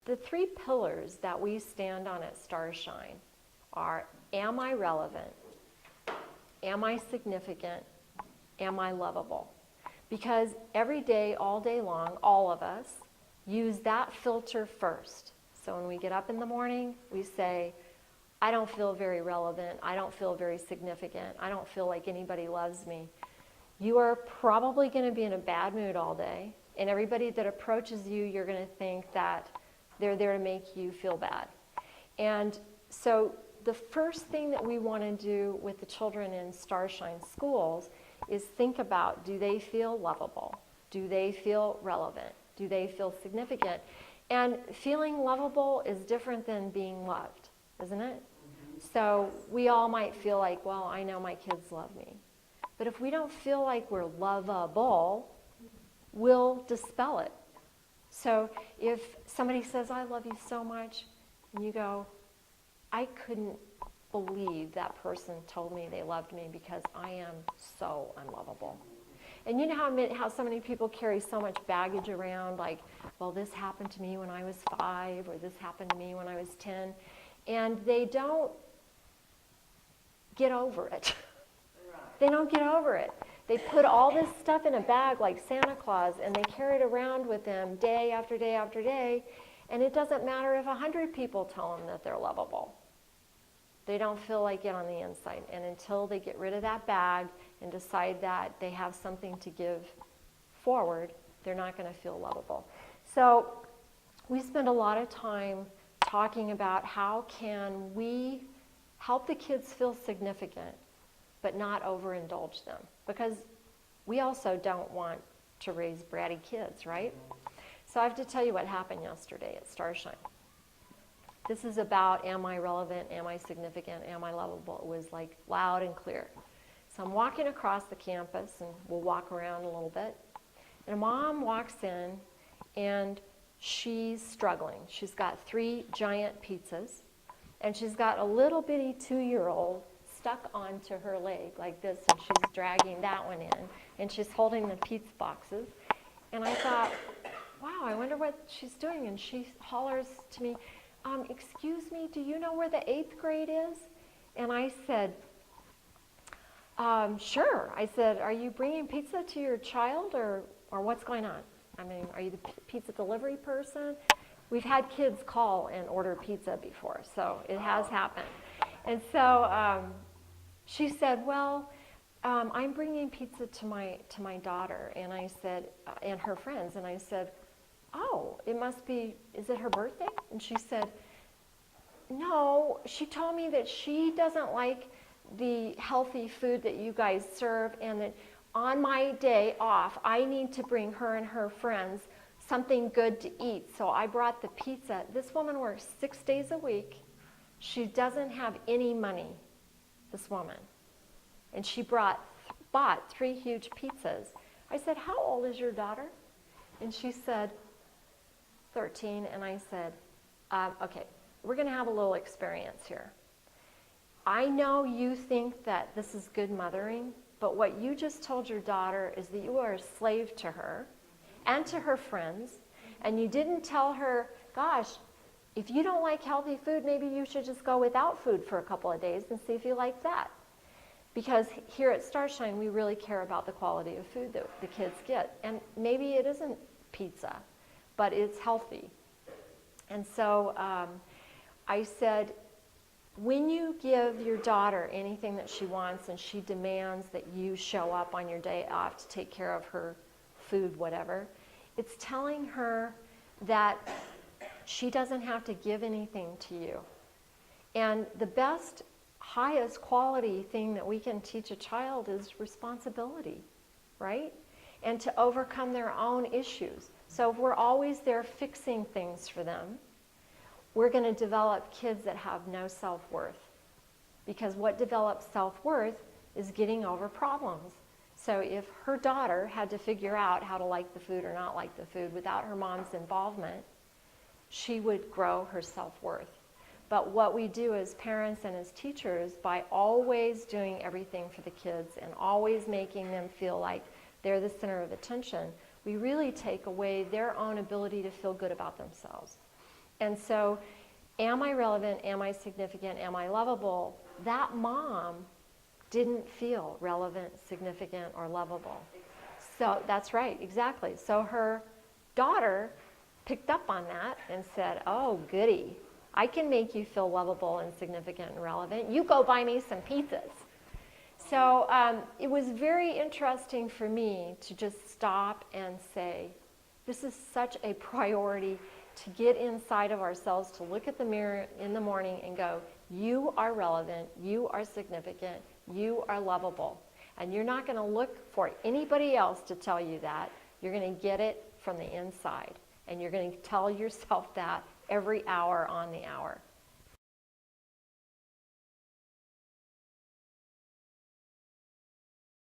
The three pillars that we stand on at StarShine are, am I relevant? Am I significant? Am I lovable? Because every day, all day long, all of us use that filter first. So when we get up in the morning, we say, I don't feel very relevant. I don't feel very significant. I don't feel like anybody loves me. You are probably going to be in a bad mood all day. And everybody that approaches you, you're going to think that they're there to make you feel bad. And so the first thing that we want to do with the children in StarShine schools is think about, do they feel lovable? Do they feel relevant? Do they feel significant? And feeling lovable is different than being loved, isn't it? So we all might feel like, well, I know my kids love me. But if we don't feel like we're lovable, we'll dispel it. So if somebody says, I love you so much, and you go, I couldn't believe that person told me they loved me because I am so unlovable. And you know how so many people carry so much baggage around, like, well, this happened to me when I was 5, or this happened to me when I was 10, and they don't get over it. They don't get over it. They put all this stuff in a bag like Santa Claus, and they carry it around with them day after day after day, and it doesn't matter if 100 people tell them that they're lovable. They don't feel like it on the inside. And until they get rid of that bag and decide that they have something to give forward, they're not going to feel lovable. So we spend a lot of time talking about how can we help the kids feel significant, but not overindulge them. Because we also don't want to raise bratty kids, right? So I have to tell you what happened yesterday at StarShine. This is about, am I relevant, am I significant, am I lovable? It was like loud and clear. So I'm walking across the campus, and we'll walk around a little bit. And a mom walks in, and she's struggling. She's got 3 giant pizzas, and she's got a little bitty 2-year-old stuck onto her leg like this, and she's dragging that one in, and she's holding the pizza boxes. And I thought, wow, I wonder what she's doing. And she hollers to me, excuse me, do you know where the 8th grade is? And I said, sure. I said, are you bringing pizza to your child, or what's going on? I mean, are you the pizza delivery person? We've had kids call and order pizza before, so it has happened. And so she said, well, I'm bringing pizza to my daughter, and I said, and her friends, and I said, oh, it must be, is it her birthday? And she said, no, she told me that she doesn't like the healthy food that you guys serve, and that on my day off, I need to bring her and her friends something good to eat. So I brought the pizza. This woman works 6 days a week. She doesn't have any money, this woman. And she bought 3 huge pizzas. I said, how old is your daughter? And she said, 13. And I said, okay, we're going to have a little experience here. I know you think that this is good mothering, but what you just told your daughter is that you are a slave to her and to her friends, and you didn't tell her, gosh, if you don't like healthy food, maybe you should just go without food for a couple of days and see if you like that. Because here at StarShine, we really care about the quality of food that the kids get. And maybe it isn't pizza, but it's healthy. And so I said, when you give your daughter anything that she wants and she demands that you show up on your day off to take care of her food, whatever, it's telling her that she doesn't have to give anything to you. And the best, highest quality thing that we can teach a child is responsibility, right? And to overcome their own issues. So if we're always there fixing things for them, we're going to develop kids that have no self-worth. Because what develops self-worth is getting over problems. So if her daughter had to figure out how to like the food or not like the food without her mom's involvement, she would grow her self-worth. But what we do as parents and as teachers, by always doing everything for the kids and always making them feel like they're the center of attention, we really take away their own ability to feel good about themselves. And so, am I relevant? Am I significant? Am I lovable? That mom didn't feel relevant, significant, or lovable. So that's right, exactly. So her daughter picked up on that and said, oh, goody, I can make you feel lovable and significant and relevant. You go buy me some pizzas. So it was very interesting for me to just stop and say, this is such a priority to get inside of ourselves, to look at the mirror in the morning and go, you are relevant, you are significant, you are lovable. And you're not going to look for anybody else to tell you that. You're going to get it from the inside. And you're going to tell yourself that every hour on the hour.